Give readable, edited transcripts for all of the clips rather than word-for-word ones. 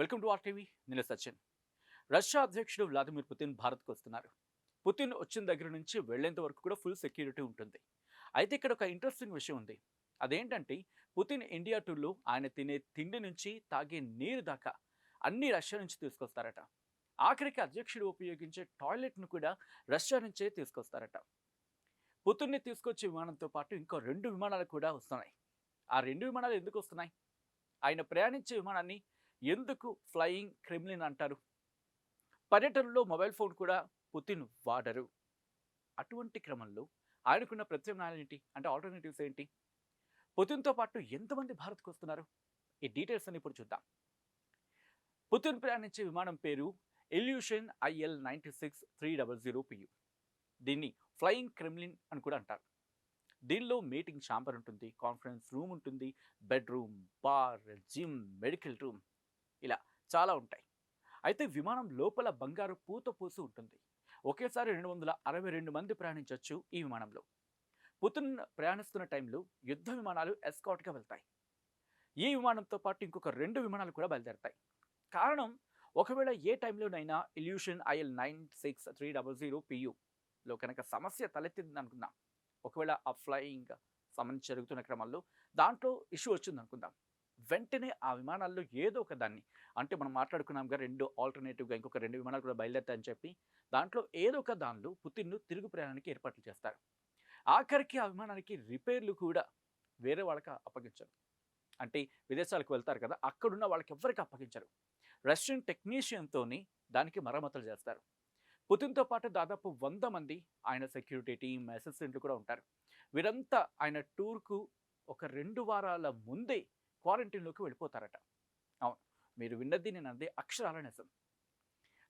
Welcome to RTV. నేను Sachin. Russia అధ్యక్షుడు Vladimir Putin భారత్కు వస్తున్నారు. పుతిన్ వచ్చిన దగ్గర నుంచి వెళ్లేంత వరకు కూడా ఫుల్ సెక్యూరిటీ ఉంటుంది. అయితే ఇక్కడ ఒక ఇంట్రెస్టింగ్ విషయం ఉంది. అదేంటంటే పుతిన్ ఇండియా టూర్లో ఆయన తినే తిండి నుంచి తాగే నీరు దాకా అన్ని రష్యా నుంచి తీసుకొస్తారట. ఆఖరికి అధ్యక్షుడు ఉపయోగించే టాయిలెట్ను కూడా రష్యా నుంచే తీసుకొస్తారట. పుతిన్ని తీసుకొచ్చే విమానంతో పాటు ఇంకో 2 విమానాలు కూడా వస్తున్నాయి. ఆ 2 విమానాలు ఎందుకు వస్తున్నాయి? ఆయన ప్రయాణించే విమానాన్ని ఎందుకు ఫ్లయింగ్ క్రెమ్లిన్ అంటారు? పర్యటనలో మొబైల్ ఫోన్ కూడా పుతిన్ వాడరు. అటువంటి క్రమంలో ఆయనకున్న ప్రత్యామ్నాయాలు ఏంటి? అంటే ఆల్టర్నేటివ్స్ ఏంటి? పుతిన్‌తో పాటు ఎంతమంది భారత్‌కు వస్తున్నారు? ఈ డీటెయిల్స్ అన్ని ఇప్పుడు చూద్దాం. పుతిన్ ప్రయాణించే విమానం పేరు ఇల్యూషన్ IL-96-300 PU. దీన్ని ఫ్లయింగ్ క్రెమ్లిన్ అని కూడా అంటారు. దీనిలో మీటింగ్ ఛాంబర్ ఉంటుంది, కాన్ఫరెన్స్ రూమ్ ఉంటుంది, bedroom, bar, gym, medical room ఇలా చాలా ఉంటాయి. అయితే విమానం లోపల బంగారు పూత పూసి ఉంటుంది. ఒకేసారి 262 మంది ప్రయాణించవచ్చు ఈ విమానంలో. పుతిన్ ప్రయాణిస్తున్న టైంలో యుద్ధ విమానాలు ఎస్కాట్గా వెళ్తాయి. ఈ విమానంతో పాటు ఇంకొక 2 విమానాలు కూడా బయలుదేరతాయి. కారణం, ఒకవేళ ఏ టైంలోనైనా ఇల్యూషన్ IL-96-300 PUలో కనుక సమస్య తలెత్తింది అనుకుందాం. ఒకవేళ ఆ ఫ్లయింగ్ సంబంధించి జరుగుతున్న క్రమంలో దాంట్లో ఇష్యూ వచ్చింది అనుకుందాం. వెంటనే ఆ విమానాల్లో ఏదో ఒక దాన్ని, అంటే మనం మాట్లాడుకున్నాంగా 2 ఆల్టర్నేటివ్గా ఇంకొక 2 విమానాలు కూడా బయలుదేరుతాయని చెప్పి, దాంట్లో ఏదో ఒక దానిలో పుతిన్ను తిరుగు ప్రయాణానికి ఏర్పాట్లు చేస్తారు. ఆఖరికి ఆ విమానానికి రిపేర్లు కూడా వేరే వాళ్ళకి అప్పగించరు. అంటే విదేశాలకు వెళ్తారు కదా, అక్కడున్న వాళ్ళకి ఎవ్వరికి అప్పగించరు. రష్యన్ టెక్నీషియన్తోని దానికి మరమ్మతులు చేస్తారు. పుతిన్‌తో పాటు దాదాపు 100 మంది ఆయన సెక్యూరిటీ టీమ్, అసిస్టెంట్లు కూడా ఉంటారు. వీరంతా ఆయన టూర్‌కు ఒక 2 వారాల ముందే క్వారంటైన్‌లోకి వెళ్ళిపోతారట. అవును, మీరు విన్నది నేను అన్నది అక్షరాల నిజం.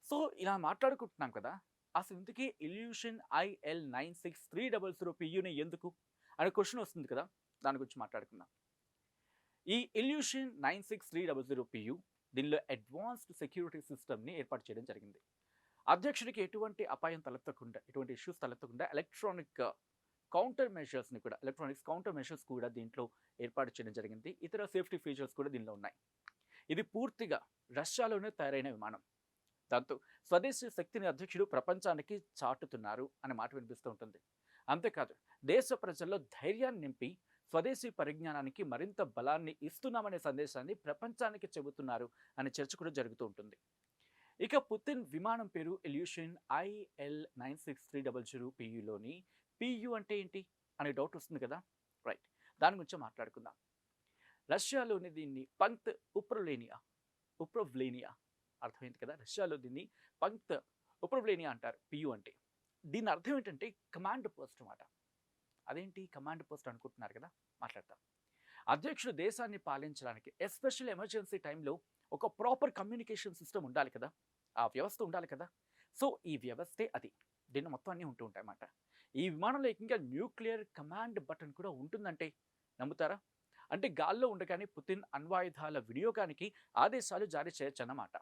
సో ఇలా మాట్లాడుకుంటున్నాం కదా, అసలు ఇంతకీ ఇల్యూషన్ IL-96-300 PUని ఎందుకు అనే క్వశ్చన్ వస్తుంది కదా, దాని గురించి మాట్లాడుకుందాం. ఈ ఇల్యూషన్ 96-300 PU దీనిలో అడ్వాన్స్డ్ సెక్యూరిటీ సిస్టమ్ని ఏర్పాటు చేయడం జరిగింది. అధ్యక్షుడికి ఎటువంటి అపాయం తలెత్తకుండా, ఎటువంటి ఇష్యూస్ తలెత్తకుండా ఎలక్ట్రానిక్స్ కౌంటర్ మెషర్స్ కూడా దీంట్లో ఏర్పాటు చేయడం జరిగింది. ఇతర సేఫ్టీ ఫీచర్స్ కూడా దీనిలో ఉన్నాయి. ఇది పూర్తిగా రష్యాలోనే తయారైన విమానం. దాంతో స్వదేశీ శక్తిని అధ్యక్షుడు ప్రపంచానికి చాటుతున్నారు అనే మాట వినిపిస్తూ ఉంటుంది. అంతేకాదు, దేశ ప్రజల్లో ధైర్యాన్ని నింపి స్వదేశీ పరిజ్ఞానానికి మరింత బలాన్ని ఇస్తున్నామనే సందేశాన్ని ప్రపంచానికి చెబుతున్నారు అనే చర్చ కూడా జరుగుతూ ఉంటుంది. ఇక పుతిన్ విమానం పేరు ఇల్యూషన్ IL-96-300 PUలోని PU అంటే ఏంటి అనే డౌట్ వస్తుంది కదా. రైట్, దాని గురించి మాట్లాడుకుందాం. రష్యాలోని దీన్ని పంక్త్ ఉప్రవ్లేనియా అర్థమైంది కదా. రష్యాలో దీన్ని పంక్త్ ఉప్రవ్లేనియా అంటారు PU అంటే. దీని అర్థం ఏంటంటే కమాండ్ పోస్ట్ అన్నమాట. అదేంటి కమాండ్ పోస్ట్ అనుకుంటున్నారు కదా, మాట్లాడతాం. అధ్యక్షుడు దేశాన్ని పాలించడానికి ఎస్పెషల్ ఎమర్జెన్సీ టైంలో ఒక ప్రాపర్ కమ్యూనికేషన్ సిస్టమ్ ఉండాలి కదా, ఆ వ్యవస్థ ఉండాలి కదా. సో ఈ వ్యవస్థే అది. దీన్ని మొత్తం అన్నీ ఉంటూ ఉంటాయి అన్నమాట. ఈ విమానంలో ఇంకా న్యూక్లియర్ కమాండ్ బటన్ కూడా ఉంటుందంటే నమ్ముతారా? అంటే గాల్లో ఉండగానే పుతిన్ అణ్వాయుధాల వినియోగానికి ఆదేశాలు జారీ చేయొచ్చన్నమాట.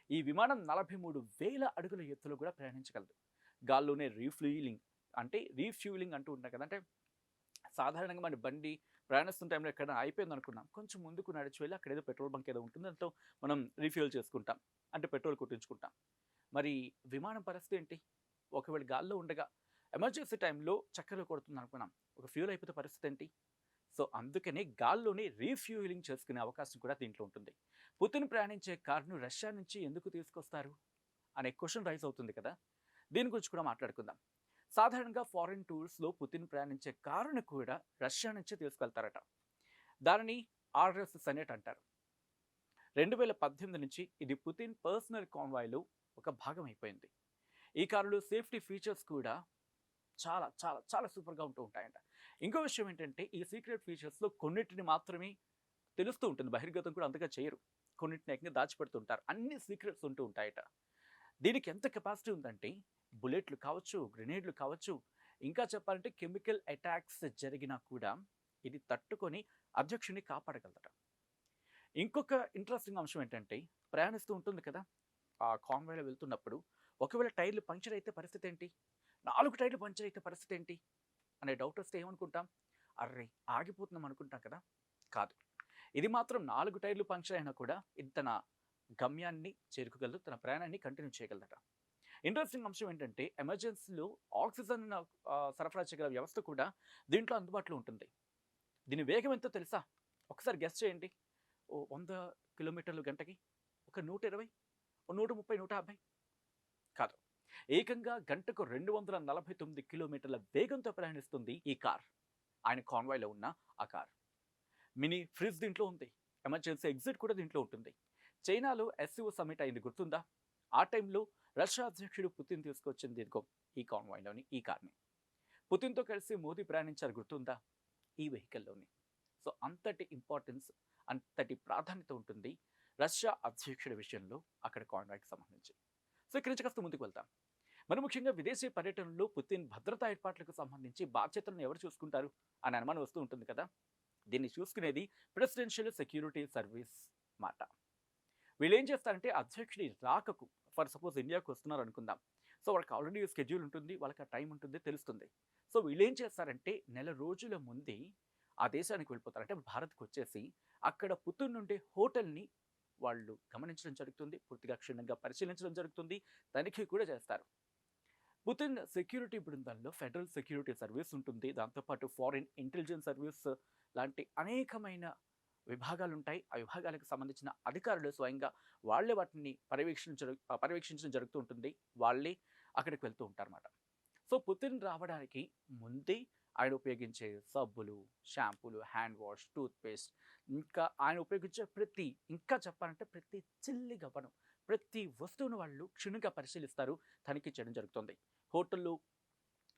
ఈ విమానం 43,000 అడుగుల ఎత్తులో కూడా ప్రయాణించగలదు. గాల్లోనే రీఫ్యూలింగ్ అంటూ ఉంటాం కదా. అంటే సాధారణంగా మన బండి ప్రయాణిస్తున్న టైంలో ఎక్కడ అయిపోయింది అనుకున్నాం, కొంచెం ముందుకు నడిచి వెళ్ళి అక్కడ ఏదో పెట్రోల్ బంక్ ఏదో ఉంటుంది, దాంతో మనం రీఫ్యూల్ చేసుకుంటాం, అంటే పెట్రోల్ కొట్టించుకుంటాం. మరి విమానం పరిస్థితి ఏంటి? ఒకవేళ గాల్లో ఉండగా ఎమర్జెన్సీ టైంలో చక్కర్లు కొడుతుంది అనుకున్నాం, ఒక ఫ్యూల్ అయిపోతే పరిస్థితి ఏంటి? సో అందుకనే గాల్లోనే రీఫ్యూలింగ్ చేసుకునే అవకాశం కూడా దీంట్లో ఉంటుంది. పుతిన్ ప్రయాణించే కారును రష్యా నుంచి ఎందుకు తీసుకొస్తారు అనే క్వశ్చన్ రైజ్ అవుతుంది కదా. దీని గురించి కూడా మాట్లాడుకుందాం. సాధారణంగా ఫారిన్ టూర్స్లో పుతిన్ ప్రయాణించే కారును కూడా రష్యా నుంచే తీసుకెళ్తారట. దానిని RS సెనెట్ అంటారు. 2018 నుంచి ఇది పుతిన్ పర్సనల్ కాన్వాయ్లో ఒక భాగం అయిపోయింది. ఈ కారులో సేఫ్టీ ఫీచర్స్ కూడా చాలా చాలా చాలా సూపర్గా ఉంటూ ఉంటాయంట. ఇంకో విషయం ఏంటంటే, ఈ సీక్రెట్ ఫీచర్స్లో కొన్నిటిని మాత్రమే తెలుస్తూ ఉంటుంది, బహిర్గతం కూడా అంతగా చేయరు. కొన్నిటిని ఏకంగా దాచిపెడుతుంటారు. అన్ని సీక్రెట్స్ ఉంటూ ఉంటాయట. దీనికి ఎంత కెపాసిటీ ఉందంటే, బుల్లెట్లు కావచ్చు, గ్రెనేడ్లు కావచ్చు, ఇంకా చెప్పాలంటే కెమికల్ అటాక్స్ జరిగినా కూడా ఇది తట్టుకొని అధ్యక్షుడిని కాపాడగలదట. ఇంకొక ఇంట్రెస్టింగ్ అంశం ఏంటంటే, ప్రయాణిస్తూ ఉంటుంది కదా, ఆ కాన్వాయ్లో వెళ్తున్నప్పుడు ఒకవేళ టైర్లు పంక్చర్ అయితే పరిస్థితి ఏంటి? 4 టైర్లు పంక్చర్ అయితే పరిస్థితి ఏంటి అనే డౌట్ వస్తే ఏమనుకుంటాం? అర్రే ఆగిపోతున్నాం అనుకుంటాం కదా. కాదు, ఇది మాత్రం 4 టైర్లు పంక్చర్ అయినా కూడా తన గమ్యాన్ని చేరుకోగలదు, తన ప్రయాణాన్ని కంటిన్యూ చేయగలదట. ఇంట్రెస్టింగ్ అంశం ఏంటంటే ఎమర్జెన్సీలో ఆక్సిజన్ సరఫరా చేయగల వ్యవస్థ కూడా దీంట్లో అందుబాటులో ఉంటుంది. దీని వేగం ఎంతో తెలుసా? ఒకసారి గెస్ చేయండి. ఓ 100 కిలోమీటర్లు గంటకి, ఒక 120, 130, 150 కాదు. ఏకంగా గంటకు 249 కిలోమీటర్ల వేగంతో ప్రయాణిస్తుంది ఈ కార్. ఆయన కాన్వాయ్లో ఉన్న ఆ కార్. మినీ ఫ్రిజ్ దీంట్లో ఉంది. ఎమర్జెన్సీ ఎగ్జిట్ కూడా దీంట్లో ఉంటుంది. చైనాలో ఎస్సీఓ సమ్మిట్ అయింది గుర్తుందా? ఆ టైంలో రష్యా అధ్యక్షుడు పుతిన్ తీసుకొచ్చింది ఇదిగో ఈ కాన్వాయ్లోని ఈ కార్ని. పుతిన్తో కలిసి మోదీ ప్రయాణించారు గుర్తుందా? ఈ వెహికల్లోని. సో అంతటి ఇంపార్టెన్స్, అంతటి ప్రాధాన్యత ఉంటుంది రష్యా అధ్యక్షుడి విషయంలో అక్కడ కాన్వాయ్కి సంబంధించి. సో ఇక్కడి నుంచి కాస్త ముందుకు వెళ్తాం. మరి ముఖ్యంగా విదేశీ పర్యటనలో పుతిన్ భద్రతా ఏర్పాట్లకు సంబంధించి బాధ్యతలను ఎవరు చూసుకుంటారు అనే అనుమానం వస్తూ ఉంటుంది కదా. దీన్ని చూసుకునేది ప్రెసిడెన్షియల్ సెక్యూరిటీ సర్వీస్ మాట. వీళ్ళు ఏం చేస్తారంటే అధ్యక్షుడి రాకకు, ఫర్ సపోజ్ ఇండియాకు వస్తున్నారు అనుకుందాం. సో వాళ్ళకి ఆల్రెడీ షెడ్యూల్ ఉంటుంది, వాళ్ళకి ఆ టైం ఉంటుంది, తెలుస్తుంది. సో వీళ్ళు ఏం చేస్తారంటే నెల రోజుల ముందే ఆ దేశానికి వెళ్ళిపోతారు. అంటే భారత్కి వచ్చేసి అక్కడ పుత్తూరు నుండి హోటల్ని వాళ్ళు గమనించడం జరుగుతుంది, పూర్తిగా క్షుణ్ణంగా పరిశీలించడం జరుగుతుంది, తనిఖీ కూడా చేస్తారు. పుతిన్ సెక్యూరిటీ బృందంలో ఫెడరల్ సెక్యూరిటీ సర్వీస్ ఉంటుంది, దాంతోపాటు ఫారిన్ ఇంటెలిజెన్స్ సర్వీస్ లాంటి అనేకమైన విభాగాలు ఉంటాయి. ఆ విభాగాలకు సంబంధించిన అధికారులు స్వయంగా వాళ్ళే వాటిని పర్యవేక్షించడం జరుగుతూ ఉంటుంది. వాళ్ళే అక్కడికి వెళ్తూ ఉంటారన్నమాట. సో పుతిన్ రావడానికి ముందే ఆయన ఉపయోగించే సబ్బులు, షాంపూలు, హ్యాండ్ వాష్, టూత్పేస్ట్, ఇంకా ఆయన ఉపయోగించే ఇంకా చెప్పాలంటే ప్రతి చిల్లి గవ్వను, ప్రతి వస్తువును వాళ్ళు క్షుణ్ణంగా పరిశీలిస్తారు, తనిఖీ చేయడం జరుగుతుంది. హోటల్లో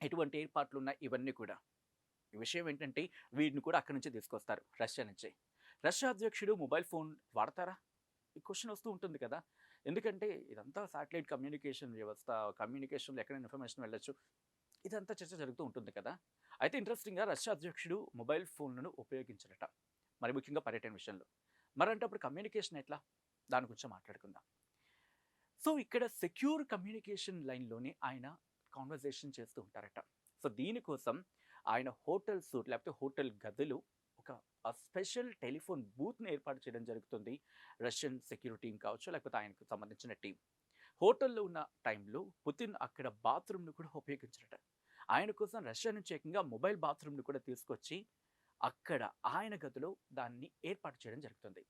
ఎటువంటి ఏర్పాట్లు ఉన్నాయి ఇవన్నీ కూడా. ఈ విషయం ఏంటంటే వీటిని కూడా అక్కడి నుంచి తీసుకొస్తారు, రష్యా నుంచి. రష్యా అధ్యక్షుడు మొబైల్ ఫోన్ వాడతారా? ఈ క్వశ్చన్ వస్తూ ఉంటుంది కదా. ఎందుకంటే ఇదంతా శాటిలైట్ కమ్యూనికేషన్ వ్యవస్థ, కమ్యూనికేషన్లో ఎక్కడైనా ఇన్ఫర్మేషన్ వెళ్ళొచ్చు, ఇదంతా చర్చ జరుగుతూ ఉంటుంది కదా. అయితే ఇంట్రెస్టింగ్గా రష్యా అధ్యక్షుడు మొబైల్ ఫోన్లను ఉపయోగించరట, మరి ముఖ్యంగా పర్యటన విషయంలో. మరి అంటే అప్పుడు కమ్యూనికేషన్ ఎట్లా? దాని గురించి మాట్లాడుకుందాం. సో ఇక్కడ సెక్యూర్ కమ్యూనికేషన్ లైన్లోనే ఆయన కాన్వర్జేషన్ చేస్తూ ఉంటారట. సో దీనికోసం ఆయన హోటల్స్ లేకపోతే హోటల్ గదులు ఒక స్పెషల్ టెలిఫోన్ బూత్ని ఏర్పాటు చేయడం జరుగుతుంది. రష్యన్ సెక్యూరిటీ టీం కావచ్చు, లేకపోతే ఆయనకు సంబంధించిన టీం. హోటల్లో ఉన్న టైంలో పుతిన్ అక్కడ బాత్రూమ్ను కూడా ఉపయోగించరట. ఆయన కోసం రష్యా నుంచి ఏకంగా మొబైల్ బాత్రూమ్ను కూడా తీసుకొచ్చి అక్కడ ఆయన గదిలో దాన్ని ఏర్పాటు చేయడం జరుగుతుంది.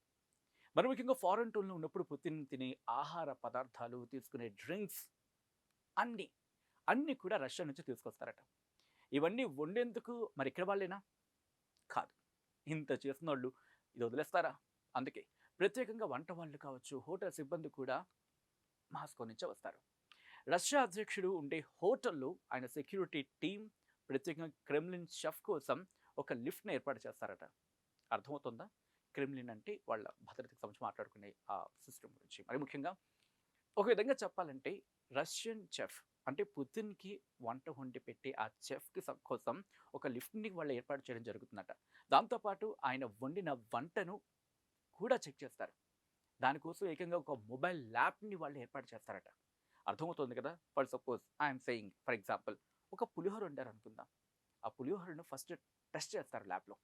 మరి ముఖ్యంగా ఫారెన్ టూర్లో ఉన్నప్పుడు పుతిన్ తినే ఆహార పదార్థాలు, తీసుకునే డ్రింక్స్ అన్నీ అన్నీ కూడా రష్యా నుంచి తీసుకొస్తారట. ఇవన్నీ వండేందుకు మరి ఇక్కడ వాళ్ళేనా? కాదు. ఇంత చేసిన వాళ్ళు ఇది వదిలేస్తారా? అందుకే ప్రత్యేకంగా వంట వాళ్ళు కావచ్చు, హోటల్ సిబ్బంది కూడా మాస్కో నుంచే వస్తారు. రష్యా అధ్యక్షుడు ఉండే హోటల్లో ఆయన సెక్యూరిటీ టీం ప్రత్యేకంగా క్రెమ్లిన్ షెఫ్ కోసం ఒక లిఫ్ట్ని ఏర్పాటు చేస్తారట. అర్థమవుతుందా? క్రెమ్లిన్ అంటే వాళ్ళ భద్రతకు సంబంధించి మాట్లాడుకునే ఆ సిస్టమ్ గురించి. మరి ముఖ్యంగా ఒక విధంగా చెప్పాలంటే రష్యన్ చెఫ్ అంటే పుతిన్కి వంట వండి పెట్టే ఆ చెఫ్కి కోసం ఒక లిఫ్ట్ని వాళ్ళు ఏర్పాటు చేయడం జరుగుతుందట. దాంతోపాటు ఆయన వండిన వంటను కూడా చెక్ చేస్తారు. దానికోసం ఏకంగా ఒక మొబైల్ ల్యాబ్ని వాళ్ళు ఏర్పాటు చేస్తారట. అర్థమవుతుంది కదా. For suppose I'm saying, for example ఒక పులిహోర వండారు అనుకుందాం. ఆ పులిహోరను ఫస్ట్ టెస్ట్ చేస్తారు ల్యాబ్లో.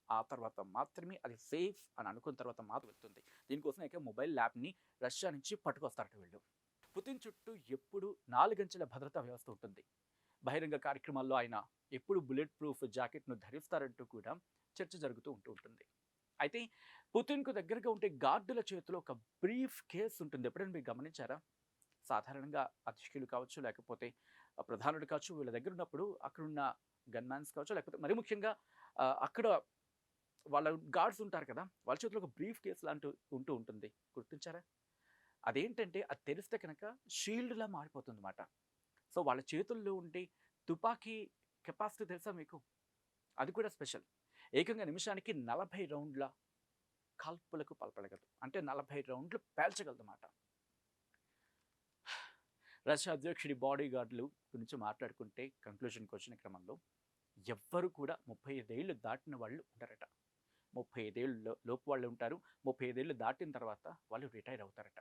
ఆ తర్వాత మాత్రమే అది సేఫ్ అని అనుకున్న తర్వాత మాత్రం వెళ్తుంది. దీనికోసం ఏక మొబైల్ ల్యాబ్ని రష్యా నుంచి పట్టుకొస్తారట వీళ్ళు. పుతిన్ చుట్టూ ఎప్పుడు 4 అంచెల భద్రతా వ్యవస్థ ఉంటుంది. బహిరంగ కార్యక్రమాల్లో ఆయన ఎప్పుడు బుల్లెట్ ప్రూఫ్ జాకెట్ను ధరిస్తారంటూ కూడా చర్చ జరుగుతూ ఉంటుంది. అయితే పుతిన్కు దగ్గరగా ఉంటే గార్డుల చేతిలో ఒక బ్రీఫ్ కేస్ ఉంటుంది. ఎప్పుడైనా మీరు గమనించారా? సాధారణంగా అధ్యక్షులు కావచ్చు, లేకపోతే ప్రధానుడు కావచ్చు, వీళ్ళ దగ్గర ఉన్నప్పుడు అక్కడున్న గన్మ్యాన్స్ కావచ్చు, లేకపోతే మరి ముఖ్యంగా అక్కడ వాళ్ళ గార్డ్స్ ఉంటారు కదా, వాళ్ళ చేతిలో ఒక బ్రీఫ్ కేస్ లాంటి ఉంటుంది. గుర్తించారా? అదేంటంటే అది తెరిస్తే కనుక షీల్డ్లా మారిపోతుంది అన్నమాట. సో వాళ్ళ చేతుల్లో ఉండే తుపాకీ కెపాసిటీ తెలుసా మీకు? అది కూడా స్పెషల్. ఏకంగా నిమిషానికి 40 రౌండ్ల కాల్పులకు పాల్పడగలదు. అంటే 40 రౌండ్లు పేల్చగలదన్నమాట. రష్యా అధ్యక్షుడి బాడీ గార్డులు గురించి మాట్లాడుకుంటే కంక్లూజన్కి వచ్చిన క్రమంలో ఎవ్వరు కూడా 35 ఏళ్ళు దాటిన వాళ్ళు ఉంటారట. 35 ఏళ్ళు లోపు వాళ్ళు ఉంటారు. 35 ఏళ్ళు దాటిన తర్వాత వాళ్ళు రిటైర్ అవుతారట.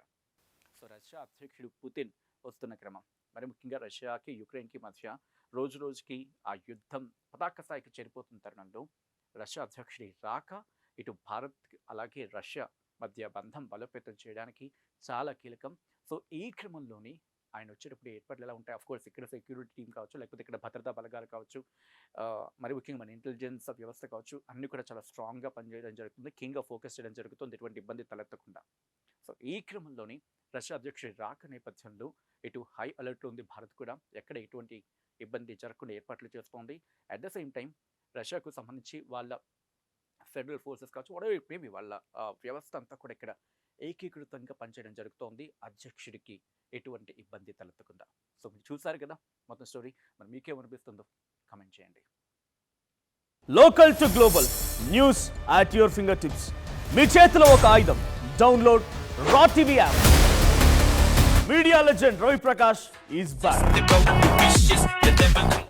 సో రష్యా అధ్యక్షుడు పుతిన్ వస్తున్న క్రమం, మరి ముఖ్యంగా రష్యాకి యుక్రెయిన్కి మధ్య రోజు రోజుకి ఆ యుద్ధం పతాక స్థాయికి చేరిపోతున్న తరుణంలో రష్యా అధ్యక్షుడి రాక ఇటు భారత్ అలాగే రష్యా మధ్య బంధం బలోపేతం చేయడానికి చాలా కీలకం. సో ఈ క్రమంలోని ఆయన వచ్చేటప్పుడు ఏర్పాట్లు ఎలా ఉంటాయి? కోర్స్ ఇక్కడ సెక్యూరిటీ టీమ్ కావచ్చు, లేకపోతే ఇక్కడ భద్రతా బలగాలు కావచ్చు, మరి ముఖ్యంగా మన ఇంటెలిజెన్స్ వ్యవస్థ కావచ్చు, అన్నీ కూడా చాలా స్ట్రాంగ్గా పనిచేయడం జరుగుతుంది. కింగ్గా ఫోకస్ చేయడం జరుగుతుంది, ఎటువంటి ఇబ్బంది తలెత్తకుండా. సో ఈ క్రమంలోని రష్యా అధ్యక్షుడి రాక నేపథ్యంలో ఇటు హై అలర్ట్లో ఉంది భారత్ కూడా. ఎక్కడ ఎటువంటి ఇబ్బంది జరగకుండా ఏర్పాట్లు చేస్తోంది. అట్ ద సేమ్ టైం రష్యాకు సంబంధించి వాళ్ళ ఫెడరల్ ఫోర్సెస్ కావచ్చు, వాడేవి మేబీ వాళ్ళ వ్యవస్థ అంతా కూడా ఇక్కడ ఏకీకృతంగా పనిచేయడం జరుగుతోంది. అధ్యక్షుడికి ఎటువంటి ఇబ్బంది తలెత్తకుండా. సో మీరు చూసారు కదా మొత్తం స్టోరీ. మరి మీకేమనిపిస్తుందో కామెంట్ చేయండి. Local to global news at your fingertips. మీ చేతిలో ఒక ఆయుధం. Download R TV app. Media legend Ravi Prakash is back.